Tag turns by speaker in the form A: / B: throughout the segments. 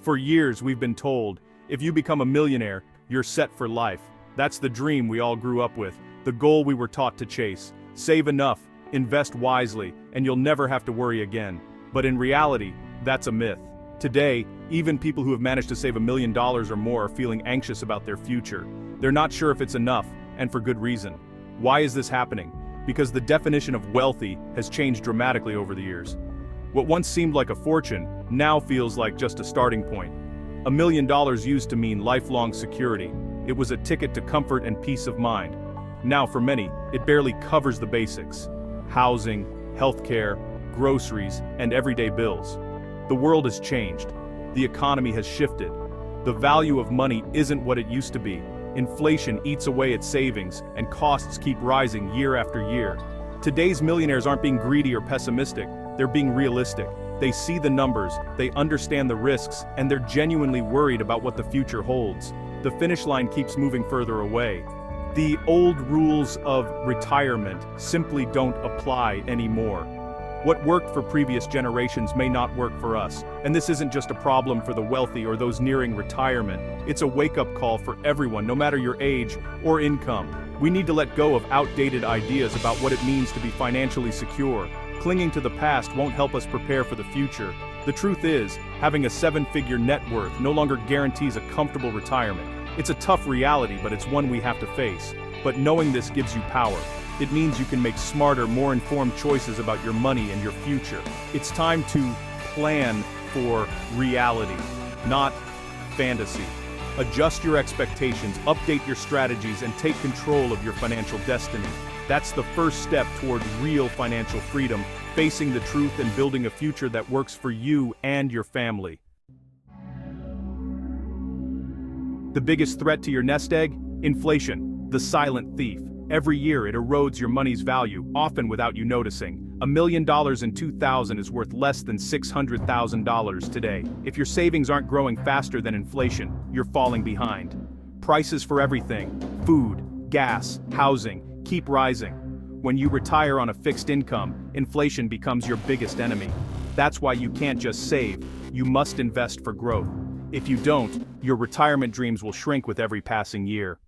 A: For years we've been told, if you become a millionaire, you're set for life. That's the dream we all grew up with, the goal we were taught to chase. Save enough, invest wisely, and you'll never have to worry again. But in reality, that's a myth. Today, even people who have managed to save $1 million or more are feeling anxious about their future. They're not sure if it's enough, and for good reason. Why is this happening? Because the definition of wealthy has changed dramatically over the years. What once seemed like a fortune now feels like just a starting point. $1 million used to mean lifelong security. It was a ticket to comfort and peace of mind. Now for many, it barely covers the basics: housing, healthcare, groceries, and everyday bills. The world has changed. The economy has shifted. The value of money isn't what it used to be. Inflation eats away at savings, and costs keep rising year after year. Today's millionaires aren't being greedy or pessimistic, they're being realistic. They see the numbers, they understand the risks, and they're genuinely worried about what the future holds. The finish line keeps moving further away. The old rules of retirement simply don't apply anymore. What worked for previous generations may not work for us, and this isn't just a problem for the wealthy or those nearing retirement. It's a wake-up call for everyone, no matter your age or income. We need to let go of outdated ideas about what it means to be financially secure. Clinging to the past won't help us prepare for the future. The truth is, having a seven-figure net worth no longer guarantees a comfortable retirement. It's a tough reality, but it's one we have to face. But knowing this gives you power. It means you can make smarter, more informed choices about your money and your future. It's time to plan for reality, not fantasy. Adjust your expectations, update your strategies, and take control of your financial destiny. That's the first step toward real financial freedom, facing the truth and building a future that works for you and your family. The biggest threat to your nest egg? Inflation, the silent thief. Every year it erodes your money's value, often without you noticing. $1 million in 2000 is worth less than $600,000 today. If your savings aren't growing faster than inflation, you're falling behind. Prices for everything, food, gas, housing, keep rising. When you retire on a fixed income, inflation becomes your biggest enemy. That's why you can't just save, you must invest for growth. If you don't, your retirement dreams will shrink with every passing year.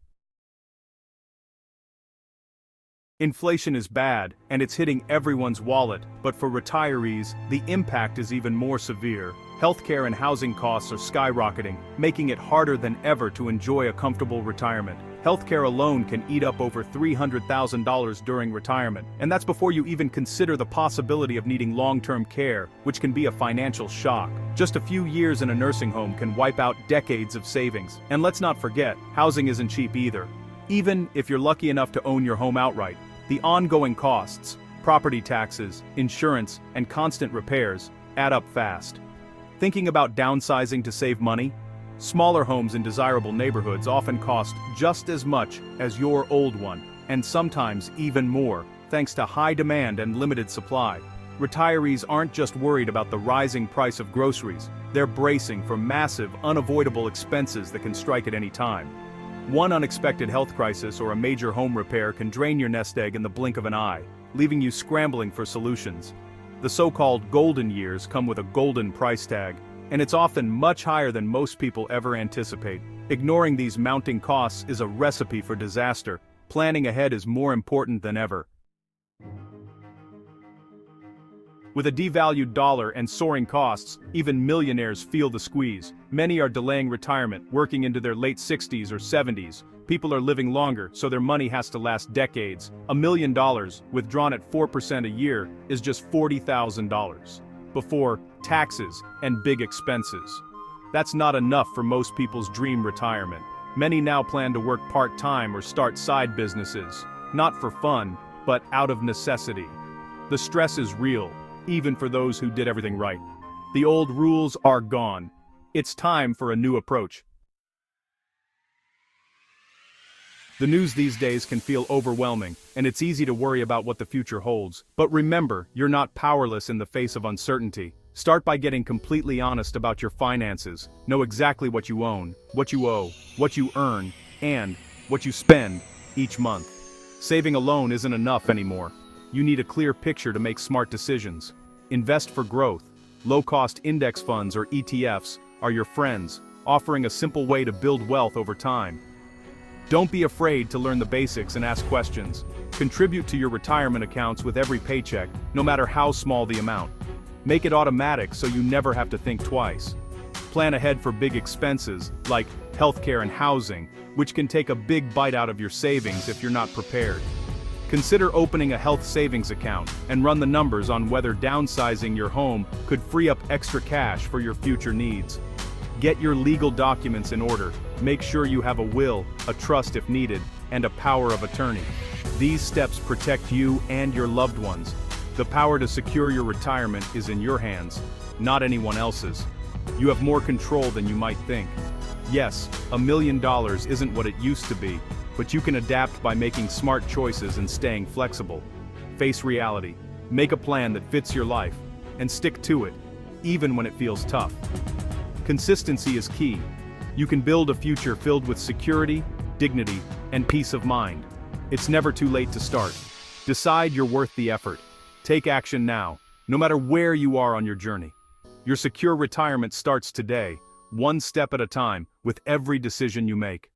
A: Inflation is bad, and it's hitting everyone's wallet, but for retirees, the impact is even more severe. Healthcare and housing costs are skyrocketing, making it harder than ever to enjoy a comfortable retirement. Healthcare alone can eat up over $300,000 during retirement, and that's before you even consider the possibility of needing long-term care, which can be a financial shock. Just a few years in a nursing home can wipe out decades of savings. And let's not forget, housing isn't cheap either. Even if you're lucky enough to own your home outright, the ongoing costs, property taxes, insurance, and constant repairs add up fast. Thinking about downsizing to save money? Smaller homes in desirable neighborhoods often cost just as much as your old one, and sometimes even more, thanks to high demand and limited supply. Retirees aren't just worried about the rising price of groceries, they're bracing for massive, unavoidable expenses that can strike at any time. One unexpected health crisis or a major home repair can drain your nest egg in the blink of an eye, leaving you scrambling for solutions. The so-called golden years come with a golden price tag, and it's often much higher than most people ever anticipate. Ignoring these mounting costs is a recipe for disaster. Planning ahead is more important than ever. With a devalued dollar and soaring costs, even millionaires feel the squeeze. Many are delaying retirement, working into their late 60s or 70s. People are living longer, so their money has to last decades. $1 million, withdrawn at 4% a year, is just $40,000. Before taxes and big expenses. That's not enough for most people's dream retirement. Many now plan to work part-time or start side businesses, not for fun, but out of necessity. The stress is real, even for those who did everything right. The old rules are gone. It's time for a new approach. The news these days can feel overwhelming, and it's easy to worry about what the future holds. But remember, you're not powerless in the face of uncertainty. Start by getting completely honest about your finances. Know exactly what you own, what you owe, what you earn, and what you spend each month. Saving alone isn't enough anymore. You need a clear picture to make smart decisions. Invest for growth. Low-cost index funds or ETFs are your friends, offering a simple way to build wealth over time. Don't be afraid to learn the basics and ask questions. Contribute to your retirement accounts with every paycheck, no matter how small the amount. Make it automatic so you never have to think twice. Plan ahead for big expenses, like healthcare and housing, which can take a big bite out of your savings if you're not prepared. Consider opening a health savings account and run the numbers on whether downsizing your home could free up extra cash for your future needs. Get your legal documents in order. Make sure you have a will, a trust if needed, and a power of attorney. These steps protect you and your loved ones. The power to secure your retirement is in your hands, not anyone else's. You have more control than you might think. Yes, $1 million isn't what it used to be, but you can adapt by making smart choices and staying flexible. Face reality, make a plan that fits your life, and stick to it, even when it feels tough. Consistency is key. You can build a future filled with security, dignity, and peace of mind. It's never too late to start. Decide you're worth the effort. Take action now, no matter where you are on your journey. Your secure retirement starts today, one step at a time, with every decision you make.